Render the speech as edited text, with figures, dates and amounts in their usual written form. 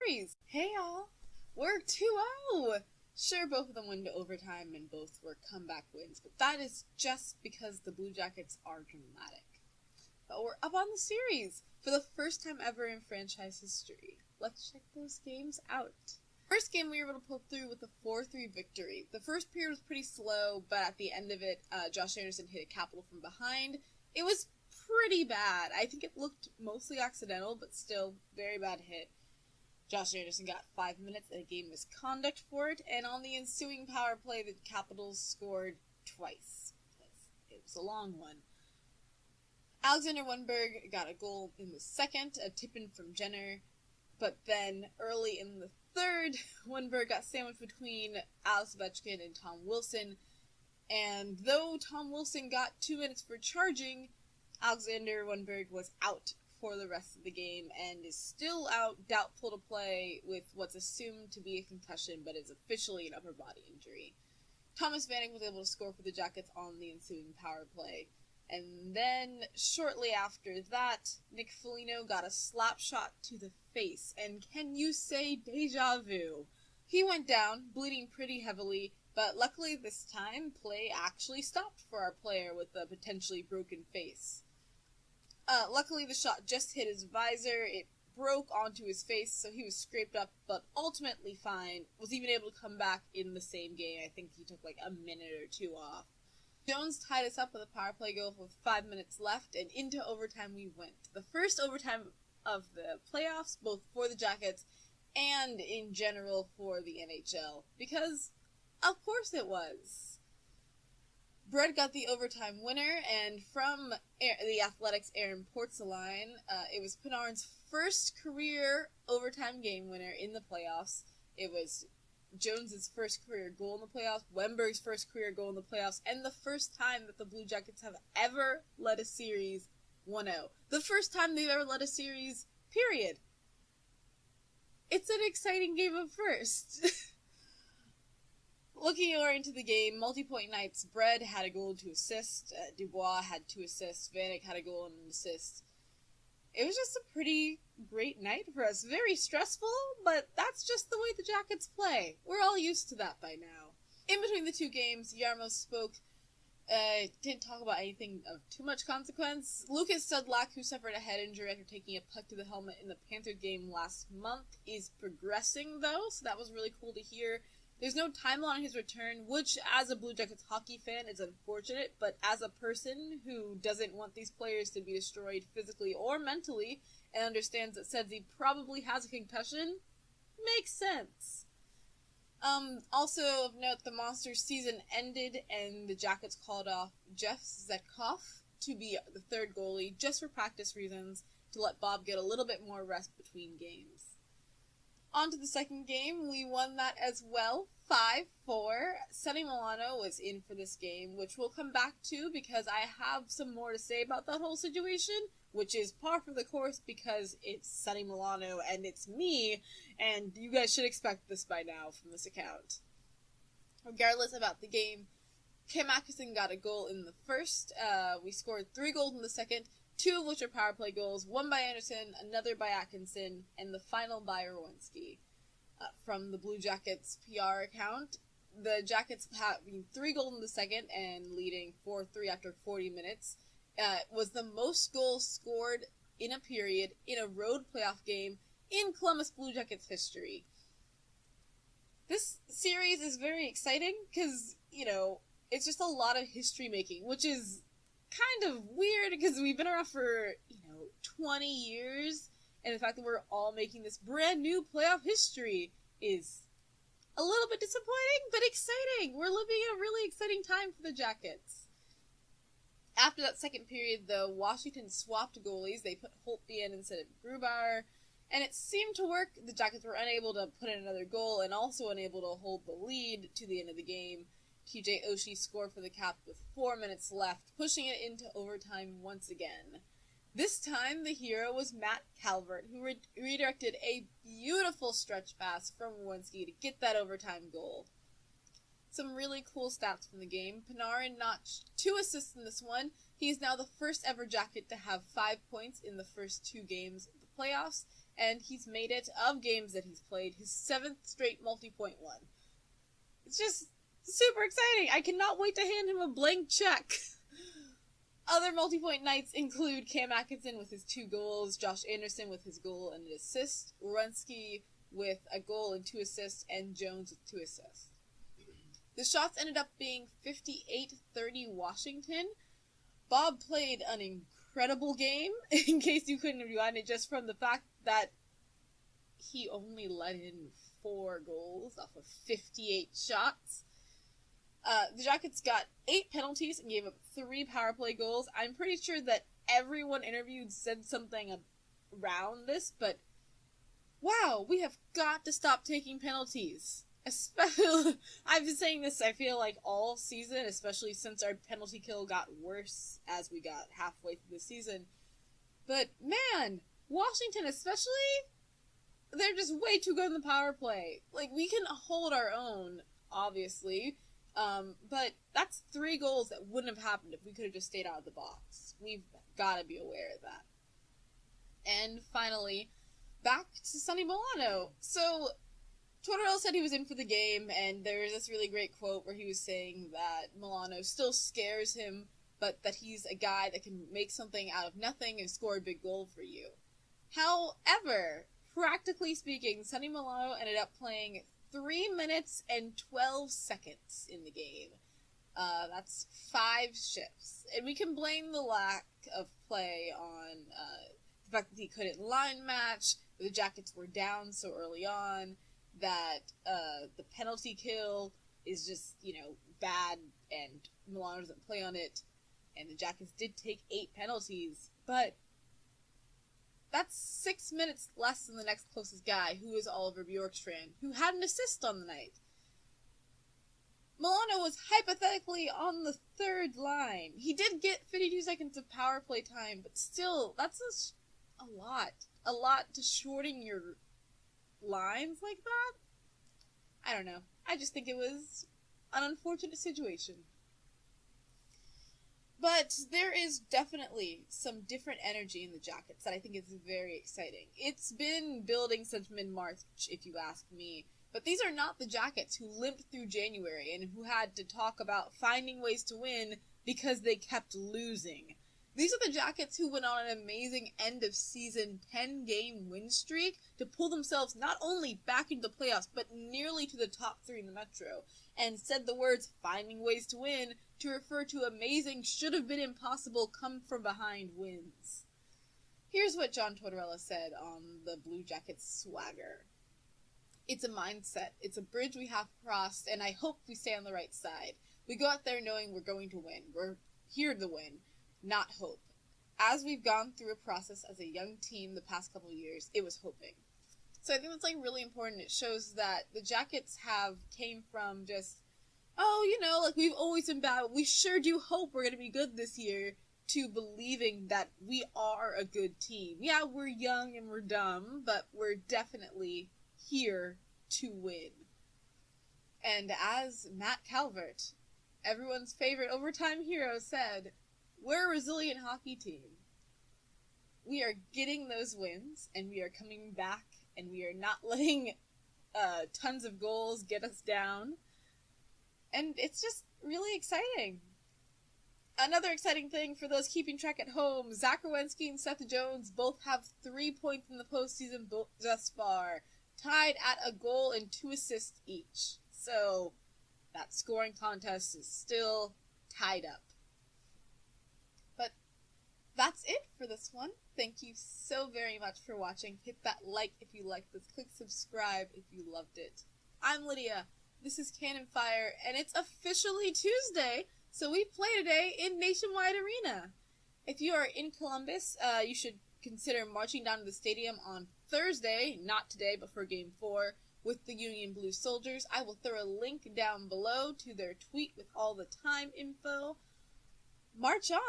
Hey y'all, we're 2-0. Sure, both of them went to overtime and both were comeback wins, but that is just because the Blue Jackets are dramatic. But we're up on the series for the first time ever in franchise history. Let's check those games out. First game we were able to pull through with a 4-3 victory. The first period was pretty slow, but at the end of it, Josh Anderson hit a capital from behind. It was pretty bad. I think it looked mostly accidental, but still very bad hit. Josh Anderson got 5 minutes and a game misconduct for it, and on the ensuing power play, the Capitals scored twice. It was a long one. Alexander Wennberg got a goal in the second, a tip-in from Jenner, but then early in the third, Wennberg got sandwiched between Alex Ovechkin and Tom Wilson, and though Tom Wilson got 2 minutes for charging, Alexander Wennberg was out for the rest of the game and is still out, doubtful to play with what's assumed to be a concussion but is officially an upper body injury. Thomas Vanek was able to score for the Jackets on the ensuing power play. And then, shortly after that, Nick Foligno got a slap shot to the face, and can you say deja vu? He went down, bleeding pretty heavily, but luckily this time, play actually stopped for our player with a potentially broken face. Luckily, the shot just hit his visor. It broke onto his face, so he was scraped up, but ultimately fine. Was even able to come back in the same game. I think he took like a minute or two off. Jones tied us up with a power play goal with 5 minutes left, and into overtime we went. The first overtime of the playoffs, both for the Jackets and in general for the NHL, because of course it was. Brett got the overtime winner, and from the Athletics' Aaron Portzline, it was Panarin's first career overtime game winner in the playoffs. It was Jones' first career goal in the playoffs, Wennberg's first career goal in the playoffs, and the first time that the Blue Jackets have ever led a series 1-0. The first time they've ever led a series, period. It's an exciting game of first. Looking more into the game, multi-point nights, Bread had a goal and 2 assists, Dubois had 2 assists, Vanek had a goal and an assist. It was just a pretty great night for us. Very stressful, but that's just the way the Jackets play. We're all used to that by now. In between the two games, Jarmo spoke. Didn't talk about anything of too much consequence. Lucas Sudlak, who suffered a head injury after taking a puck to the helmet in the Panther game last month, is progressing, though, so that was really cool to hear. There's no timeline on his return, which, as a Blue Jackets hockey fan, is unfortunate, but as a person who doesn't want these players to be destroyed physically or mentally, and understands that Sedzi probably has a concussion, makes sense. Also of note, the Monsters season ended, and the Jackets called off Jeff Zetkoff to be the third goalie, just for practice reasons, to let Bob get a little bit more rest between games. On to the second game, we won that as well, 5-4. Sonny Milano was in for this game, which we'll come back to because I have some more to say about that whole situation, which is par for the course because it's Sonny Milano and it's me, and you guys should expect this by now from this account. Regardless about the game, Cam Atkinson got a goal in the first. We scored 3 goals in the second, 2 of which are power play goals, 1 by Anderson, another by Atkinson, and the final by Rowinski. From the Blue Jackets PR account, the Jackets having 3 goals in the second and leading 4-3 after 40 minutes was the most goals scored in a period in a road playoff game in Columbus Blue Jackets history. This series is very exciting because, it's just a lot of history making, which is kind of weird because we've been around for, 20 years, and the fact that we're all making this brand new playoff history is a little bit disappointing, but exciting. We're living in a really exciting time for the Jackets. After that second period, though, Washington swapped goalies. They put Holtby in instead of Grubauer, and it seemed to work. The Jackets were unable to put in another goal and also unable to hold the lead to the end of the game. TJ Oshie scored for the Caps with 4 minutes left, pushing it into overtime once again. This time, the hero was Matt Calvert, who redirected a beautiful stretch pass from Werenski to get that overtime goal. Some really cool stats from the game. Panarin notched 2 assists in this one. He is now the first ever Jacket to have 5 points in the first 2 games of the playoffs, and he's made it, of games that he's played, his 7th straight multi-point one. It's just super exciting. I cannot wait to hand him a blank check. Other multi-point nights include Cam Atkinson with his 2 goals, Josh Anderson with his goal and an assist, Werenski with a goal and 2 assists, and Jones with 2 assists. The shots ended up being 58-30 Washington. Bob played an incredible game, in case you couldn't rewind it, just from the fact that he only let in 4 goals off of 58 shots. The Jackets got 8 penalties and gave up 3 power play goals. I'm pretty sure that everyone interviewed said something around this, but wow, we have got to stop taking penalties. Especially, I've been saying this, I feel like, all season, especially since our penalty kill got worse as we got halfway through the season. But, man, Washington especially, they're just way too good in the power play. Like, we can hold our own, obviously, but that's 3 goals that wouldn't have happened if we could have just stayed out of the box. We've got to be aware of that. And finally, back to Sonny Milano. So, Tortorella said he was in for the game, and there was this really great quote where he was saying that Milano still scares him, but that he's a guy that can make something out of nothing and score a big goal for you. However, practically speaking, Sonny Milano ended up playing 3 minutes and 12 seconds in the game. That's 5 shifts. And we can blame the lack of play on the fact that he couldn't line match, the Jackets were down so early on, that the penalty kill is just, bad, and Milano doesn't play on it, and the Jackets did take 8 penalties, but that's 6 minutes less than the next closest guy, who is Oliver Bjorkstrand, who had an assist on the night. Milano was hypothetically on the 3rd line. He did get 52 seconds of power play time, but still, that's a lot. A lot to shorten your lines like that? I don't know. I just think it was an unfortunate situation. But there is definitely some different energy in the Jackets that I think is very exciting. It's been building since mid-March, if you ask me. But these are not the Jackets who limped through January and who had to talk about finding ways to win because they kept losing. These are the Jackets who went on an amazing end-of-season 10-game win streak to pull themselves not only back into the playoffs, but nearly to the top 3 in the Metro, and said the words "finding ways to win" to refer to amazing, should-have-been-impossible, come-from-behind wins. Here's what John Tortorella said on the Blue Jackets swagger. "It's a mindset. It's a bridge we have crossed, and I hope we stay on the right side. We go out there knowing we're going to win. We're here to win. Not hope. As we've gone through a process as a young team the past couple of years, it was hoping." So I think that's really important. It shows that the Jackets came from just, we've always been bad, but we sure do hope we're going to be good this year, to believing that we are a good team. Yeah, we're young and we're dumb, but we're definitely here to win. And as Matt Calvert, everyone's favorite overtime hero, said, we're a resilient hockey team. We are getting those wins, and we are coming back, and we are not letting tons of goals get us down. And it's just really exciting. Another exciting thing for those keeping track at home, Zach Werenski and Seth Jones both have 3 points in the postseason thus far, tied at a goal and 2 assists each. So that scoring contest is still tied up. That's it for this one. Thank you so very much for watching. Hit that like if you liked this. Click subscribe if you loved it. I'm Lydia. This is Cannon Fire, and it's officially Tuesday, so we play today in Nationwide Arena. If you are in Columbus, you should consider marching down to the stadium on Thursday, not today, but for Game 4, with the Union Blue Soldiers. I will throw a link down below to their tweet with all the time info. March on!